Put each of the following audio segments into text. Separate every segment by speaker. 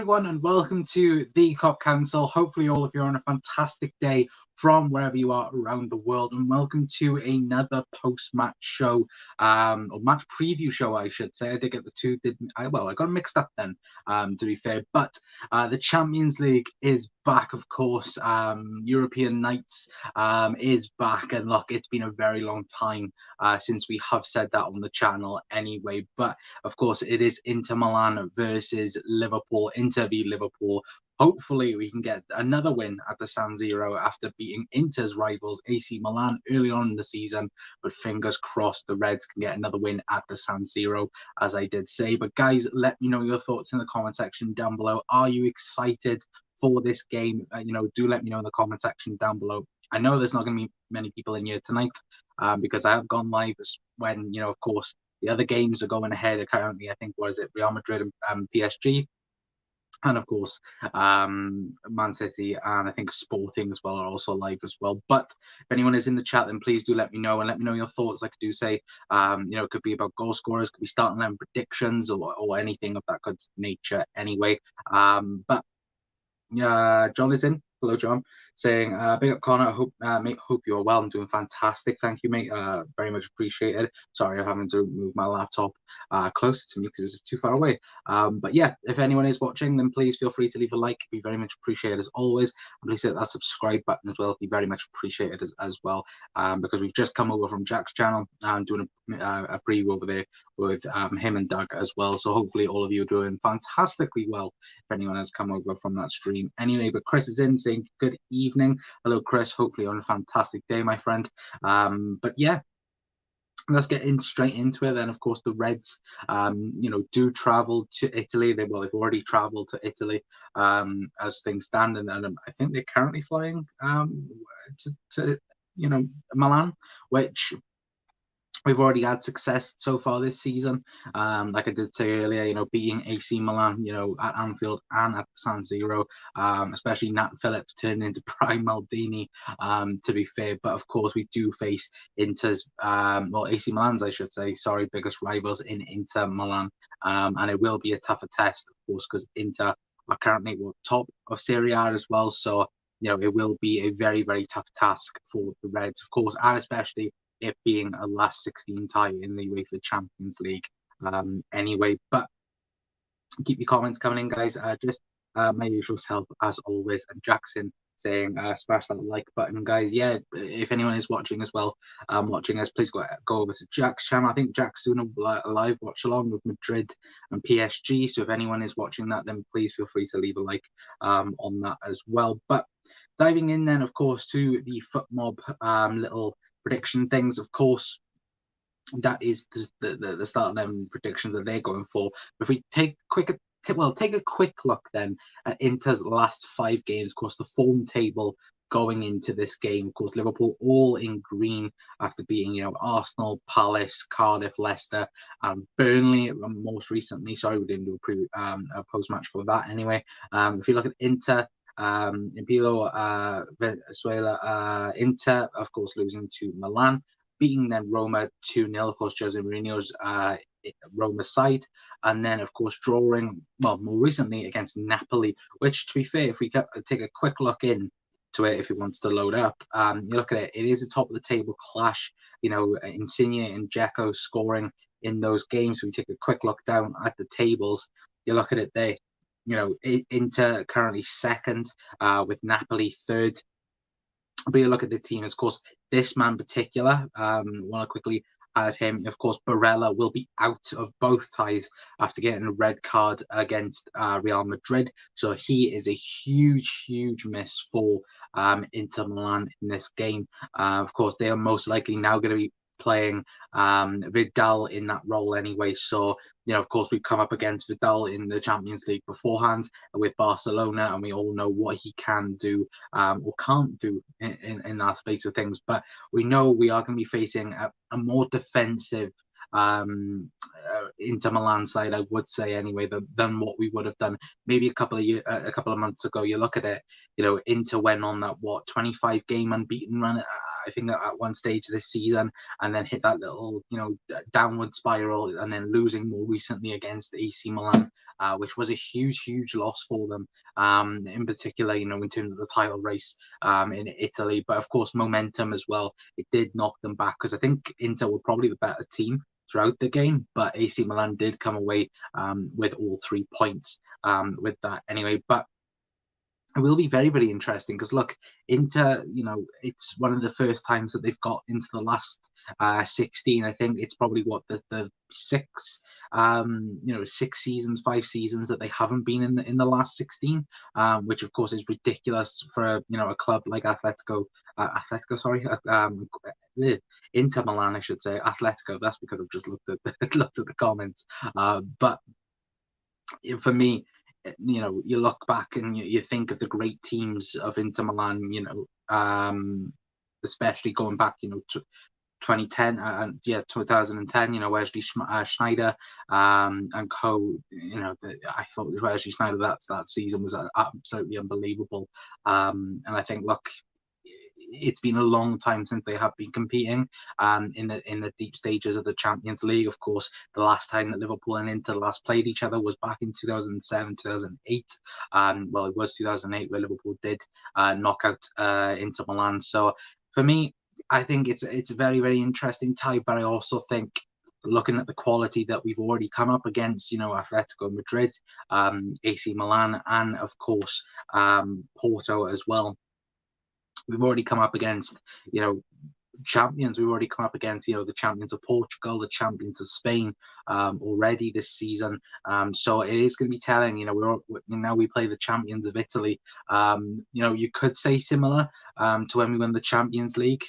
Speaker 1: everyone, and welcome to the Cop Council. Hopefully all of you are on a fantastic day from wherever you are around the world, and welcome to another post-match show, or match preview show, I should say. I did get the two, I got mixed up then, to be fair, but the Champions League is back, of course. European Nights is back, and look, it's been a very long time since we have said that on the channel anyway, but of course it is Inter Milan versus Liverpool. Inter v Liverpool. Hopefully we can get another win at the San Siro after beating Inter's rivals AC Milan early on in the season, but fingers crossed the Reds can get another win at the San Siro, as I did say. But guys, let me know your thoughts in the comment section down below. Are you excited for this game? Do let me know in the comment section down below. I know there's not going to be many people in here tonight because I have gone live when, of course, the other games are going ahead currently. I think, Real Madrid and PSG. And of course, Man City and I think Sporting as well are also live as well. But if anyone is in the chat, then please do let me know and let me know your thoughts. Like I do say, it could be about goal scorers, could be starting them predictions or anything of that good nature anyway. But John is in. Hello, John. Saying, big up, Connor. Mate, hope you are well. I'm doing fantastic. Thank you, mate. Very much appreciated. Sorry, I'm having to move my laptop closer to me because it was just too far away. But yeah, if anyone is watching, then please feel free to leave a like. It'd be very much appreciated as always. And please hit that subscribe button as well. It'd be very much appreciated as well. Because we've just come over from Jack's channel and doing a preview over there with him and Doug as well. So hopefully all of you are doing fantastically well if anyone has come over from that stream. Anyway, but Chris is in saying good evening. Hello, Chris. Hopefully on a fantastic day, my friend. But yeah, let's get straight into it then. Of course, the Reds, do travel to Italy. They've already traveled to Italy as things stand, and I think they're currently flying to Milan, which we've already had success so far this season. Like I did say earlier, beating AC Milan, at Anfield and at San Siro, especially Nat Phillips turning into Prime Maldini, to be fair. But of course, we do face Inter's, AC Milan's, I should say, biggest rivals in Inter Milan. And it will be a tougher test, of course, because Inter are currently top of Serie A as well. So, it will be a very, very tough task for the Reds, of course, and especially it being a last 16 tie in the UEFA Champions League anyway. But keep your comments coming in, guys. Just my usual self, as always. And Jackson saying, smash that like button, guys. Yeah, if anyone is watching as well, watching us, please go over to Jack's channel. I think Jack's doing a live watch along with Madrid and PSG. So if anyone is watching that, then please feel free to leave a like on that as well. But diving in then, of course, to the Foot Mob little prediction things, of course, that is the start of them predictions that they're going for. If we take a quick look then at Inter's last 5 games, of course, the form table going into this game. Of course, Liverpool all in green after beating, Arsenal, Palace, Cardiff, Leicester, and Burnley most recently. Sorry, we didn't do a post-match for that anyway. If you look at Inter, Impilo, Venezuela, Inter, of course, losing to Milan, beating then Roma 2-0, of course, Jose Mourinho's Roma side, and then, of course, drawing, more recently against Napoli, which, to be fair, if we take a quick look in to it, if it wants to load up, you look at it, it is a top-of-the-table clash, Insigne and Dzeko scoring in those games. So we take a quick look down at the tables, you look at it there, Inter currently second, with Napoli third. But you look at the team, of course, this man in particular, want to quickly add him, of course, Barella will be out of both ties after getting a red card against Real Madrid. So he is a huge, huge miss for Inter Milan in this game. Of course, they are most likely now going to be playing Vidal in that role anyway. So, of course, we've come up against Vidal in the Champions League beforehand with Barcelona, and we all know what he can do or can't do in that space of things. But we know we are going to be facing a more defensive Inter Milan side, I would say anyway, than what we would have done maybe a couple of months ago. You look at it, Inter went on that 25 game unbeaten run, I think at one stage this season, and then hit that little downward spiral, and then losing more recently against AC Milan, which was a huge loss for them, in particular, in terms of the title race in Italy. But of course, momentum as well, it did knock them back, because I think Inter were probably the better team throughout the game, but AC Milan did come away with all 3 points with that anyway. But it will be very interesting, because look, Inter, it's one of the first times that they've got into the last 16. I think it's probably the 6 5 seasons that they haven't been in the last 16, which of course is ridiculous for a club like Inter Milan, I should say. Atletico, that's because I've just looked at the comments, but for me, you look back and you think of the great teams of Inter Milan, especially going back, to 2010 and 2010, Wesley Schneider and co. I thought Wesley Schneider that season was absolutely unbelievable, and I think, look, it's been a long time since they have been competing in the deep stages of the Champions League. Of course, the last time that Liverpool and Inter last played each other was back in 2007, 2008. Well, it was 2008 where Liverpool did knock out Inter Milan. So for me, I think it's a very interesting tie, but I also think, looking at the quality that we've already come up against, Atletico Madrid, AC Milan, and of course Porto as well. We've already come up against, champions. We've already come up against, the champions of Portugal, the champions of Spain already this season. So it is going to be telling, now we play the champions of Italy. You could say similar to when we won the Champions League,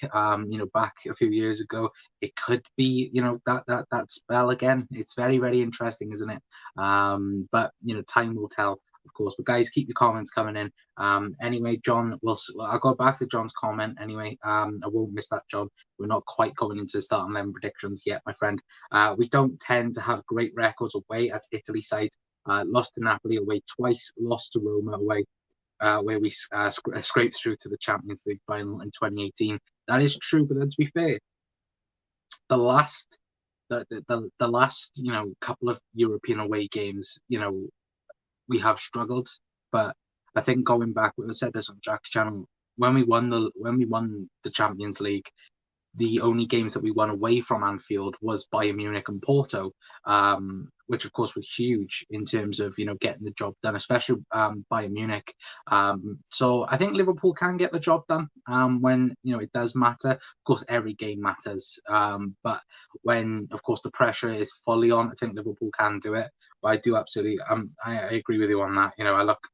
Speaker 1: back a few years ago. It could be, that spell again. It's very interesting, isn't it? But, time will tell, of course. But guys, keep your comments coming in. Anyway, John, I'll go back to John's comment anyway. I won't miss that, John. We're not quite going into starting 11 predictions yet, my friend. We don't tend to have great records away at Italy side. Lost to Napoli away twice, lost to Roma away, where we scraped through to the Champions League final in 2018. That is true, but then to be fair, the last couple of European away games, we have struggled. But I think going back, I said this on Jack's channel, when we won the Champions League, the only games that we won away from Anfield was Bayern Munich and Porto, which of course was huge in terms of getting the job done, especially Bayern Munich. So I think Liverpool can get the job done when it does matter. Of course, every game matters, but when of course the pressure is fully on, I think Liverpool can do it. But I do absolutely, I agree with you on that. I look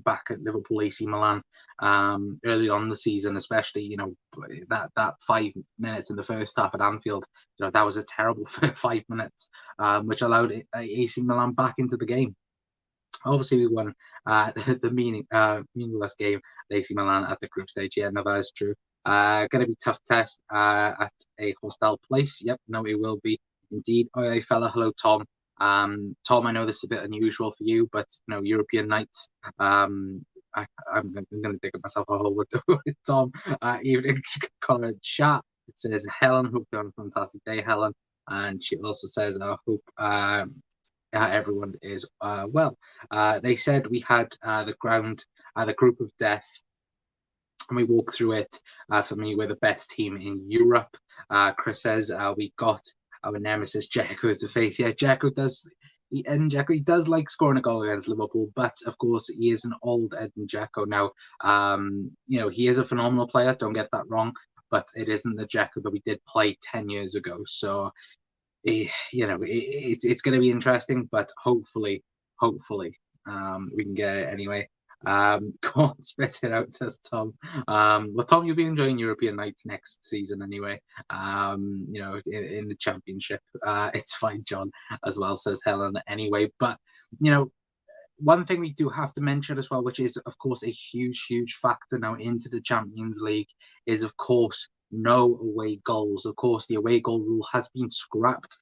Speaker 1: back at Liverpool AC Milan early on the season, especially that 5 minutes in the first half at Anfield, that was a terrible 5 minutes, which allowed AC Milan back into the game. Obviously, we won the meaningless game at AC Milan at the group stage. Yeah, no, that is true. Going to be tough test at a hostile place. Yep, no, it will be indeed. Oh, hey, fella, hello, Tom. Tom, I know this is a bit unusual for you, but European nights. I'm going to dig up myself a hole with Tom. Evening colored chat. It says Helen, hope you're on a fantastic day, Helen, and she also says I hope everyone is well. They said we had the group of death, and we walked through it. For me, we're the best team in Europe. Chris says we got our nemesis Dzeko to face. Yeah, Dzeko does like scoring a goal against Liverpool, but of course he is an old Edin Dzeko now. He is a phenomenal player, don't get that wrong, but it isn't the Dzeko that we did play 10 years ago. So it's going to be interesting, but hopefully we can get it anyway. Go on, spit it out, says Tom. Well, Tom, you'll be enjoying European nights next season anyway. In the championship. It's fine, John, as well, says Helen anyway. But one thing we do have to mention as well, which is of course a huge factor now into the Champions League, is of course no away goals. Of course, the away goal rule has been scrapped.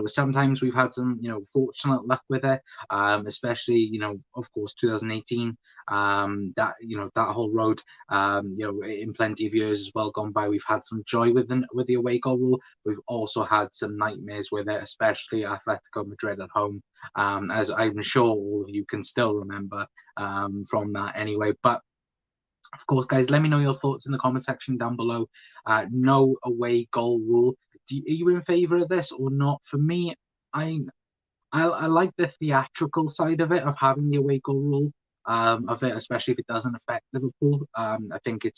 Speaker 1: Sometimes we've had some, fortunate luck with it, especially, of course, 2018, that whole road, in plenty of years as well gone by, we've had some joy with the away goal rule. We've also had some nightmares with it, especially Atletico Madrid at home, as I'm sure all of you can still remember from that anyway. But of course, guys, let me know your thoughts in the comment section down below. No away goal rule. Are you in favour of this or not? For me, I like the theatrical side of it, of having the away goal rule of it, especially if it doesn't affect Liverpool. I think it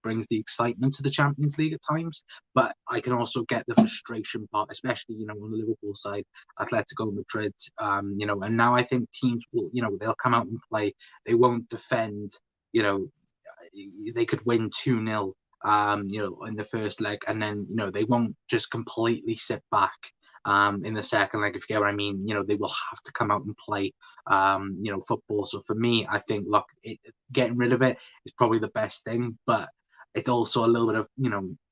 Speaker 1: brings the excitement to the Champions League at times, but I can also get the frustration part, especially, on the Liverpool side, Atletico Madrid, and now I think teams will, they'll come out and play. They won't defend, they could win 2-0, in the first leg, and then, they won't just completely sit back in the second leg, if you get what I mean. They will have to come out and play, football. So for me, I think, look, getting rid of it is probably the best thing, but it's also a little bit of,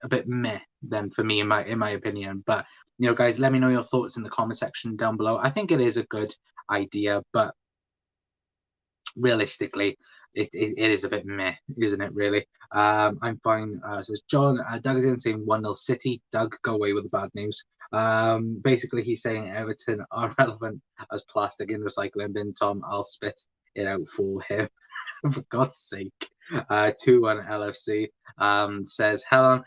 Speaker 1: a bit meh then for me, in my opinion. But, guys, let me know your thoughts in the comment section down below. I think it is a good idea, but realistically, it is a bit meh, isn't it, really? I'm fine. Says John. Doug is in saying 1-0 City. Doug, go away with the bad news. Basically, he's saying Everton are relevant as plastic in recycling bin. Tom, I'll spit it out for him. For God's sake. 2-1 LFC says, Helen,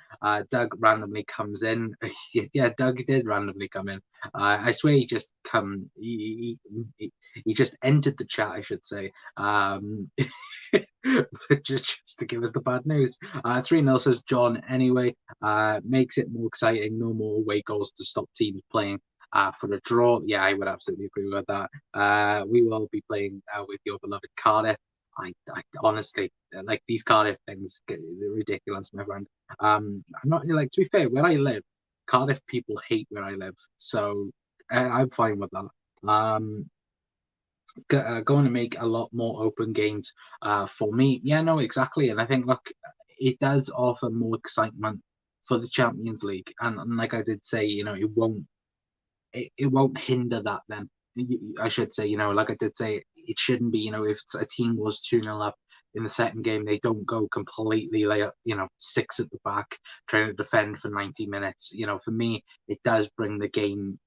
Speaker 1: Doug randomly comes in. Yeah, Doug did randomly come in. I swear he just he just entered the chat, I should say. just to give us the bad news. 3-0 says John. Anyway, makes it more exciting. No more away goals to stop teams playing for a draw. Yeah, I would absolutely agree with that. We will be playing with your beloved Cardiff. I honestly, like, these Cardiff things get ridiculous, my friend. I'm not, like, to be fair, where I live, Cardiff people hate where I live, so I'm fine with that. Going to make a lot more open games for me. Yeah, no, exactly. And I think, look, it does offer more excitement for the Champions League. And like I did say, it won't hinder that then. I should say, like I did say, it shouldn't be, if a team was 2-0 up in the second game, they don't go completely, like, 6 at the back trying to defend for 90 minutes. For me, it does bring the game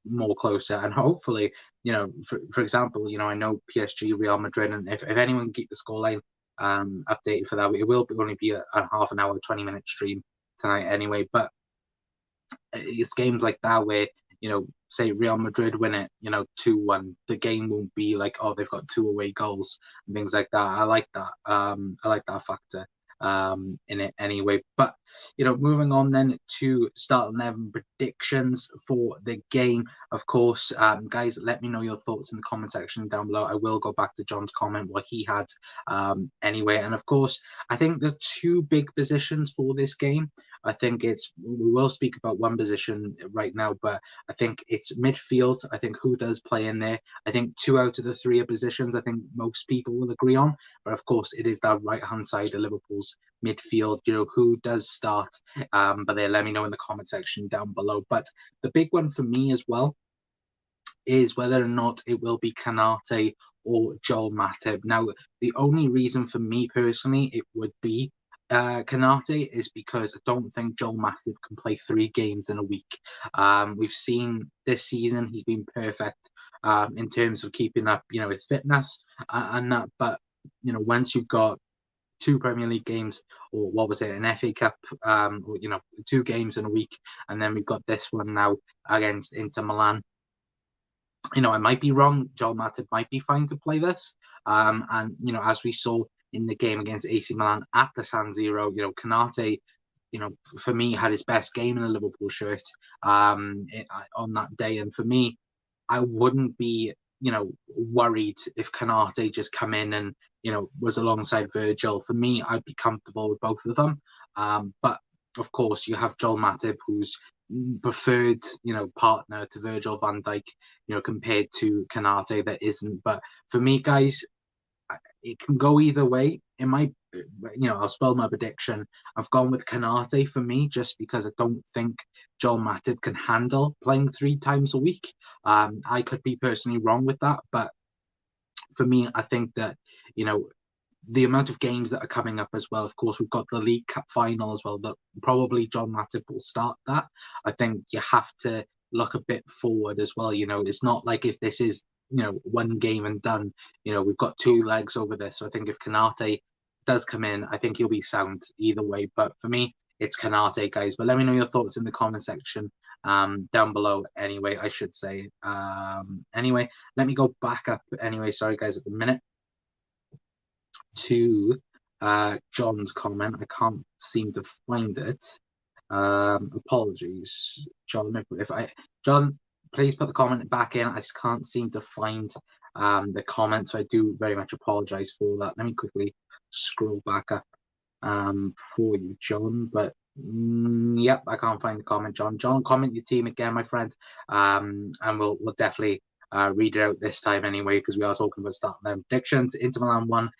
Speaker 1: more closer, and hopefully, for example, I know PSG, Real Madrid, and if anyone can keep the scoreline updated for that, it will only be a half an hour, 20-minute stream tonight anyway. But it's games like that where, say Real Madrid win it, 2-1, the game won't be like, oh, they've got 2 away goals and things like that. I like that. I like that factor in it anyway. But, moving on then to start 11 predictions for the game. Of course, guys, let me know your thoughts in the comment section down below. I will go back to John's comment, what he had anyway. And of course, I think the 2 big positions for this game, I think we will speak about one position right now, but I think it's midfield. I think who does play in there. I think 2 out of the 3 are positions I think most people will agree on. But of course, it is that right-hand side of Liverpool's midfield, who does start. But let me know in the comment section down below. But the big one for me as well is whether or not it will be Kanate or Joel Matip. Now, the only reason for me personally it would be Kanate is because I don't think Joel Matip can play 3 games in a week. We've seen this season he's been perfect in terms of keeping up, his fitness and that. But once you've got 2 Premier League games, or what was it, an FA Cup, or 2 games in a week, and then we've got this one now against Inter Milan. I might be wrong. Joel Matip might be fine to play this, and as we saw in the game against AC Milan at the San Siro, Kanate, for me, had his best game in a Liverpool shirt on that day. And for me, I wouldn't be, worried if Kanate just come in and, was alongside Virgil. For me, I'd be comfortable with both of them. But of course, you have Joel Matip, who's preferred, partner to Virgil van Dijk, compared to Kanate that isn't. But for me, guys, it can go either way. It might, I'll spell my prediction. I've gone with Canate for me just because I don't think Joel Matip can handle playing 3 times a week. I could be personally wrong with that, but for me, I think that, the amount of games that are coming up as well. Of course, we've got the League Cup final as well, but probably John Matip will start that. I think you have to look a bit forward as well. It's not like if this is, one game and done, we've got 2 legs over this. So I think if Canate does come in, I think he'll be sound either way. But for me, it's Canate, guys. But let me know your thoughts in the comment section down below anyway, I should say. Anyway, let me go back up anyway. Sorry, guys, at the minute. To John's comment. I can't seem to find it. Apologies, John. John, please put the comment back in. I just can't seem to find the comment, so I do very much apologize for that. Let me quickly scroll back up for you, John. But yep, I can't find the comment, John. John, comment your team again, my friend, and we'll definitely read it out this time anyway, because we are talking about starting them predictions. Inter Milan 1,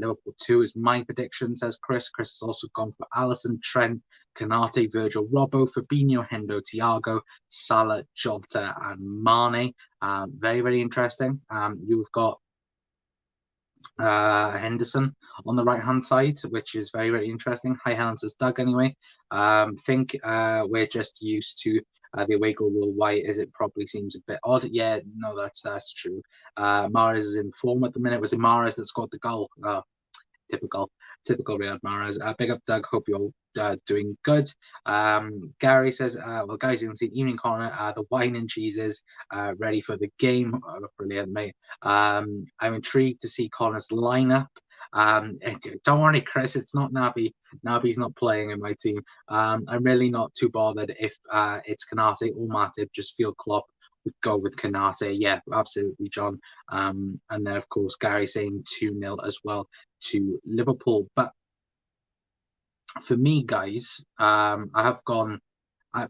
Speaker 1: Liverpool 2 is my prediction, says Chris. Chris has also gone for Alisson, Trent, Canate, Virgil, Robbo, Fabinho, Hendo, Thiago, Salah, Jota, and Mane. Very, very interesting. You've got Henderson on the right hand side, which is very, very interesting. Hi, Helen, says Doug anyway. Think we're just used to the away goal rule. Why is it? Probably seems a bit odd. Yeah, no, that's true. Mahrez is in form at the minute. Was it Mahrez that scored the goal? Typical Riyad Mahrez. Big up, Doug. Hope you're doing good. Gary says, well, guys, you can see Evening Corner, the wine and cheeses ready for the game. Brilliant, mate. I'm intrigued to see Connor's lineup. Don't worry, Chris, it's not Naby. Naby's not playing in my team. I'm really not too bothered if it's Canate or Matip. Just feel Klopp would go with Canate. Yeah, absolutely, John. And then, of course, Gary saying 2-0 as well to Liverpool. But for me, guys, I've gone for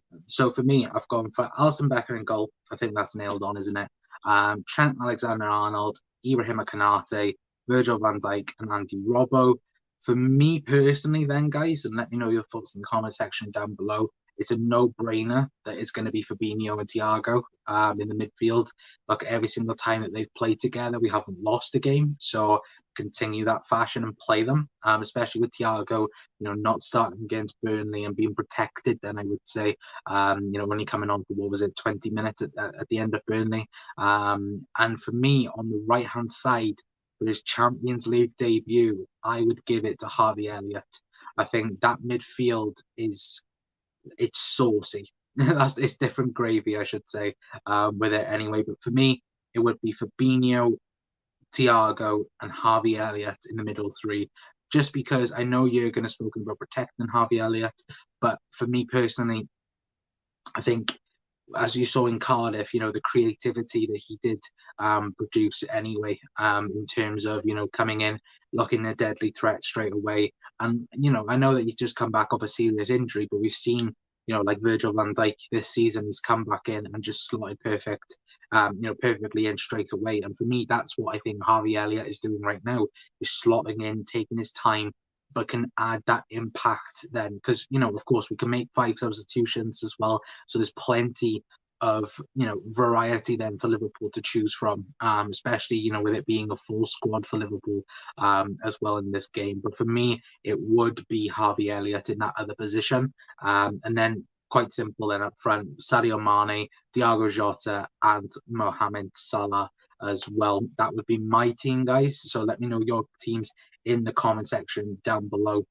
Speaker 1: Alisson Becker in goal. I think that's nailed on, isn't it? Trent Alexander-Arnold, Ibrahima Canate, Virgil van Dijk, and Andy Robbo. For me personally, then, guys, and let me know your thoughts in the comment section down below. It's a no-brainer that it's going to be Fabinho and Thiago in the midfield. Look, every single time that they've played together, we haven't lost a game. So continue that fashion and play them, especially with Thiago, not starting against Burnley and being protected. Then I would say, only coming on for, 20 minutes at the end of Burnley. And for me, on the right-hand side, for his Champions League debut, I would give it to Harvey Elliott. I think that midfield it's saucy. It's different gravy, I should say, with it anyway. But for me, it would be Fabinho, Thiago, and Harvey Elliott in the middle 3. Just because I know Jurgen has spoken about protecting Harvey Elliott, but for me personally, I think, as you saw in Cardiff, the creativity that he did produce anyway, in terms of, coming in, looking a deadly threat straight away. And, I know that he's just come back off a serious injury, but we've seen, like Virgil van Dijk this season, he's come back in and just slotted perfectly in straight away. And for me, that's what I think Harvey Elliott is doing right now, is slotting in, taking his time, but can add that impact then. Because, of course, we can make 5 substitutions as well. So there's plenty of, variety then for Liverpool to choose from, especially, with it being a full squad for Liverpool as well in this game. But for me, it would be Harvey Elliott in that other position. And then quite simple then up front, Sadio Mane, Thiago Jota, and Mohamed Salah as well. That would be my team, guys. So let me know your teams in the comment section down below.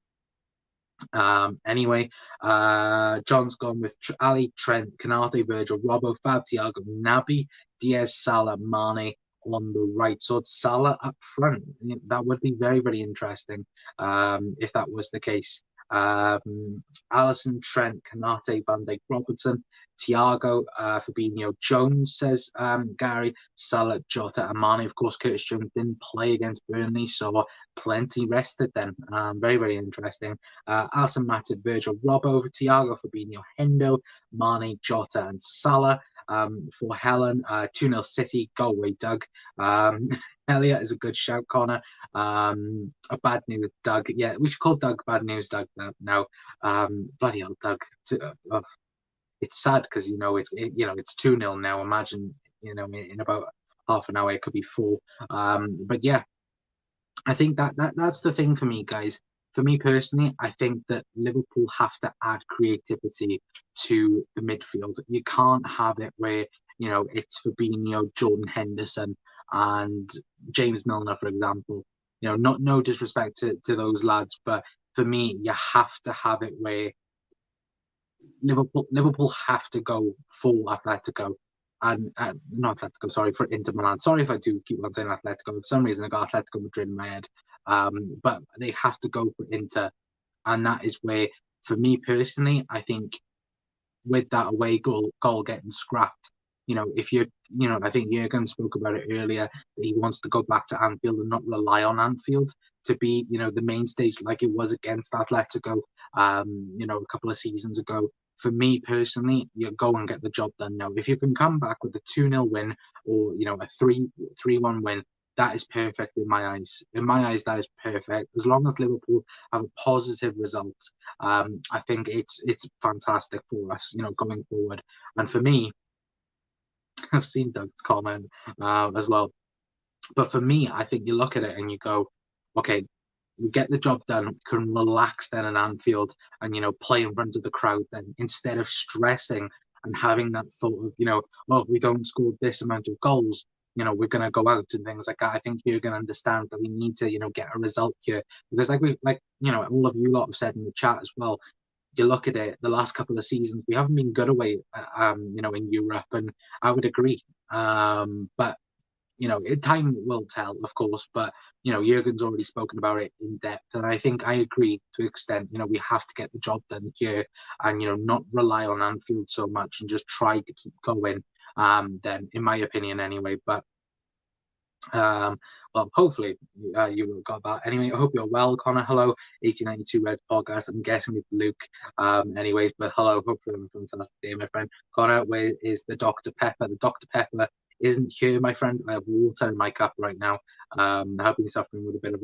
Speaker 1: Anyway, John's gone with Ali, Trent, Canate, Virgil, Robbo, Fab, Thiago, Naby, Diaz, Salah, Mane on the right. So it's Salah up front. That would be very, very interesting if that was the case. Alisson, Trent, Canate, Van Dijk, Robertson, Thiago, Fabinho, Jones, says Gary, Salah, Jota, and Mane. Of course, Curtis Jones didn't play against Burnley, so plenty rested then. Very, very interesting. Alisson, Matip, Virgil, Robbo, Thiago, Fabinho, Hendo, Mane, Jota, and Salah. For Helen, 2-0 City. Go away, Doug. Elliot is a good shout, Connor. A bad news, Doug. Yeah, we should call Doug bad news, Doug. Now, bloody hell, Doug. It's sad because it's 2-0 now. Imagine in about half an hour it could be 4. But yeah, I think that's the thing for me, guys. For me personally, I think that Liverpool have to add creativity to the midfield. You can't have it where it's Fabinho, Jordan Henderson, and James Milner, for example. Not no disrespect to those lads, but for me, you have to have it where Liverpool have to go full Atletico and not Atletico, sorry, for Inter Milan. Sorry if I do keep on saying Atletico. For some reason, I got Atletico Madrid in my head. But they have to go for Inter, and that is where, for me personally, I think with that away goal getting scrapped, if I think Jurgen spoke about it earlier, that he wants to go back to Anfield and not rely on Anfield to be, the main stage like it was against Atletico, a couple of seasons ago. For me personally, you go and get the job done now. If you can come back with a 2-0 win or, a 3-1 win, that is perfect in my eyes. In my eyes, that is perfect. As long as Liverpool have a positive result, I think it's fantastic for us, going forward. And for me, I've seen Doug's comment as well. But for me, I think you look at it and you go, okay, we get the job done, we can relax then in Anfield and, play in front of the crowd then, instead of stressing and having that thought of, well, we don't score this amount of goals, we're going to go out and things like that. I think you're going to understand that we need to, get a result here. Because all of you lot have said in the chat as well, you look at it, the last couple of seasons, we haven't been good away, in Europe, and I would agree. But time will tell, of course. But Jurgen's already spoken about it in depth, and I think I agree to an extent. We have to get the job done here, and not rely on Anfield so much, and just try to keep going. Then, in my opinion, anyway. But well, hopefully you got that. Anyway, I hope you're well, Connor. Hello, 1892 Red Podcast. I'm guessing it's Luke. Anyways, but hello. Hopefully, I'm a fantastic day, my friend. Connor, where is the Dr. Pepper? The Dr. Pepper isn't here, my friend. I have water in my cup right now. I hope you're suffering with a bit of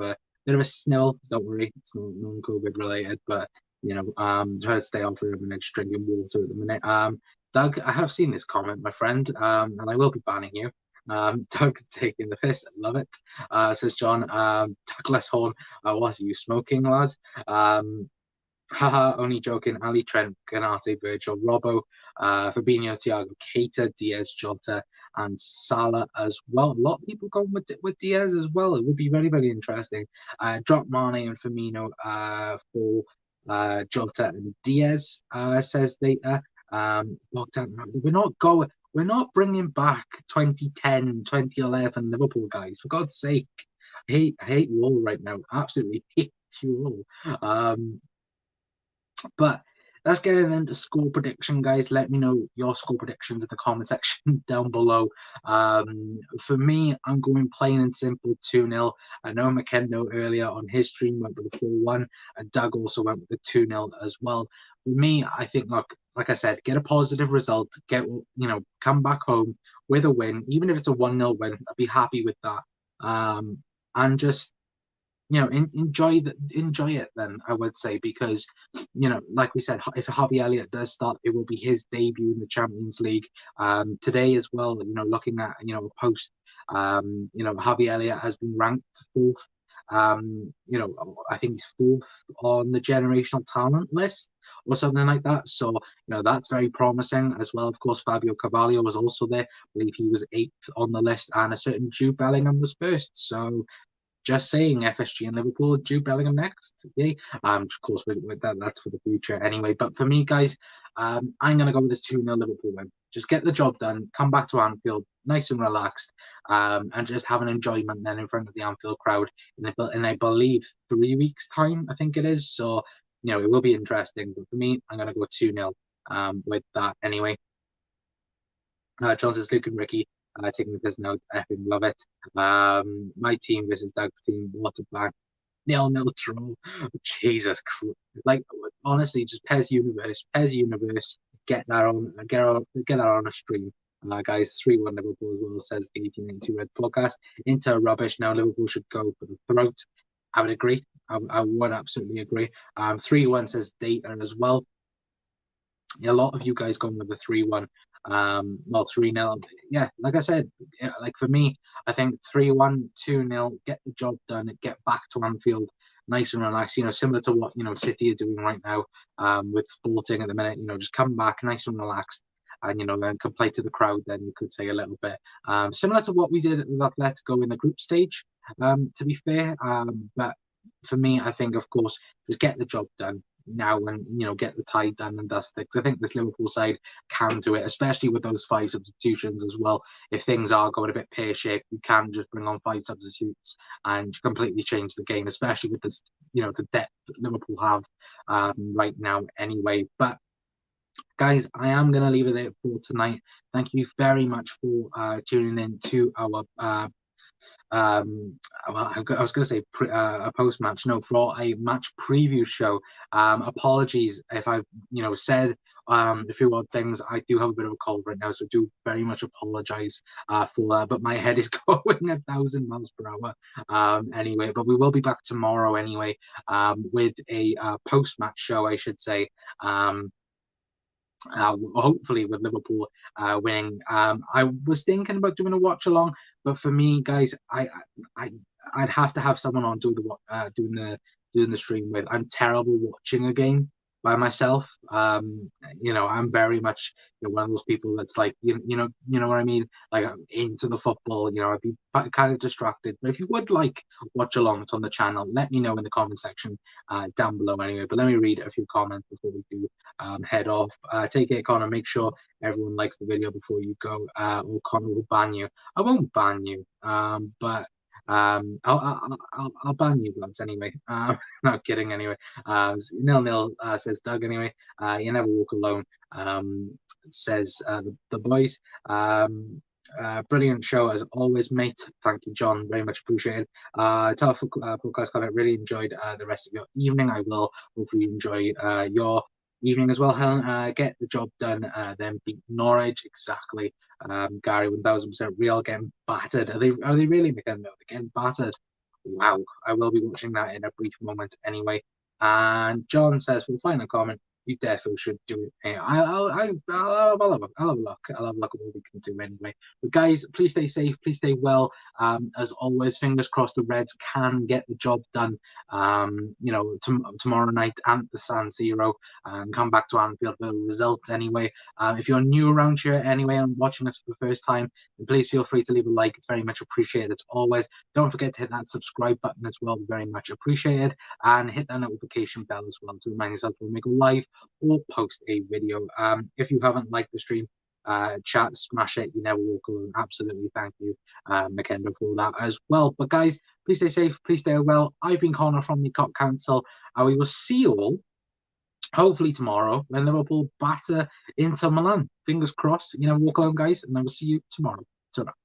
Speaker 1: a snivel. Don't worry, it's not non-COVID related, but try to stay off of and just drinking water at the minute. Doug, I have seen this comment, my friend, and I will be banning you. Doug taking the piss, love it. Says John, Douglas Horn, what are you smoking, lads? Haha, only joking. Ali, Trent, Ganate, Virgil, Robbo, Fabinho, Thiago, Keita, Diaz, Jota, and Salah as well. A lot of people going with Diaz as well. It would be very, very interesting. Drop Mane and Firmino for Jota and Diaz, says Data. We're not bringing back 2010, 2011 Liverpool, guys. For God's sake, I hate you all right now. Absolutely hate you all. But let's get into score prediction, guys. Let me know your score predictions in the comment section down below. For me, I'm going plain and simple 2-0. I know Makendo earlier on his stream went with the 4-1, and Doug also went with the 2-0 as well. For me, I think, like I said, get a positive result, come back home with a win, even if it's a 1-0 win. I'd be happy with that. And just enjoy it then, I would say, because like we said, if Harvey Elliott does start, it will be his debut in the Champions League today as well. Looking at a post, Harvey Elliott has been ranked 4th. I think he's 4th on the generational talent list or something like that. So that's very promising as well. Of course, Fabio Carvalho was also there. I believe he was 8th on the list, and a certain Jude Bellingham was 1st. So just saying, FSG and Liverpool, Jude Bellingham next. Yay. Of course, with that, that's for the future anyway. But for me, guys, I'm going to go with this 2-0 Liverpool win. Just get the job done, come back to Anfield, nice and relaxed, and just have an enjoyment then in front of the Anfield crowd in, I believe, 3 weeks' time, I think it is. So, it will be interesting. But for me, I'm going to go 2-0 with that anyway. John says, Luke and Ricky, taking this note, effing love it. My team versus Doug's team, what a bang. 0-0 draw. Jesus Christ. Like, honestly, just Pez Universe, get that on a stream. Guys, 3-1 Liverpool as well, says the 1892 Red podcast. Inter rubbish. Now Liverpool should go for the throat. I would agree. I would absolutely agree. 3-1 says Data as well. A lot of you guys going with the 3-1. Well, 3-0. Yeah, like I said, yeah, like for me, I think 3-1, 2-0, get the job done, get back to Anfield nice and relaxed, similar to what, City are doing right now with Sporting at the minute, just come back nice and relaxed and, then can play to the crowd, then you could say a little bit. Similar to what we did with Atletico in the group stage, to be fair. But for me, I think, of course, just get the job done now and get the tie done and dusted. Because I think this Liverpool side can do it, especially with those 5 substitutions as well. If things are going a bit pear-shaped, you can just bring on 5 substitutes and completely change the game, especially with this, the depth that Liverpool have right now anyway. But guys, I am going to leave it there for tonight. Thank you very much for tuning in to our well, I was going to say a post-match, no, for a match preview show. Apologies if I've, said a few odd things. I do have a bit of a cold right now, so do very much apologize for that. But my head is going 1,000 miles per hour anyway. But we will be back tomorrow anyway with a post-match show, I should say. Hopefully with Liverpool winning. I was thinking about doing a watch along, but for me, guys, I'd have to have someone on doing the stream with. I'm terrible watching a game by myself. I'm very much one of those people that's like you know what I mean. Like I'm into the football. I'd be kind of distracted. But if you would like watch alongs on the channel, let me know in the comment section down below anyway. But let me read a few comments before we do head off. Take care, Connor. Make sure everyone likes the video before you go, or Connor will ban you. I won't ban you, but I'll ban you lads anyway. Not kidding anyway. 0-0 says Doug anyway. You never walk alone. Says the boys. Brilliant show as always, mate. Thank you, John. Very much appreciated. Tough podcast comment. Really enjoyed the rest of your evening. I will hopefully enjoy your evening as well, Helen. Get the job done, then beat Norwich. Exactly. Gary, 1000% Real getting battered. Are they really making They're getting battered? Wow. I will be watching that in a brief moment anyway. And John says, for the final comment, you definitely should do it. Hey, I'll have a look. I'll have a look at what we can do anyway. But guys, please stay safe. Please stay well. As always, fingers crossed the Reds can get the job done. Tomorrow night at the San Siro and come back to Anfield for the results anyway. If you're new around here anyway and watching us for the first time, then please feel free to leave a like. It's very much appreciated as always. Don't forget to hit that subscribe button as well. Very much appreciated. And hit that notification bell as well to remind yourself when we go live or post a video. If you haven't liked the stream, chat, smash it. You never walk alone. Absolutely. Thank you, Makenda, for that as well. But guys, please stay safe. Please stay well. I've been Connor from the Cop Council. And we will see you all hopefully tomorrow when Liverpool batter Inter Milan. Fingers crossed. You never walk alone, guys. And I will see you tomorrow. Ta-ra.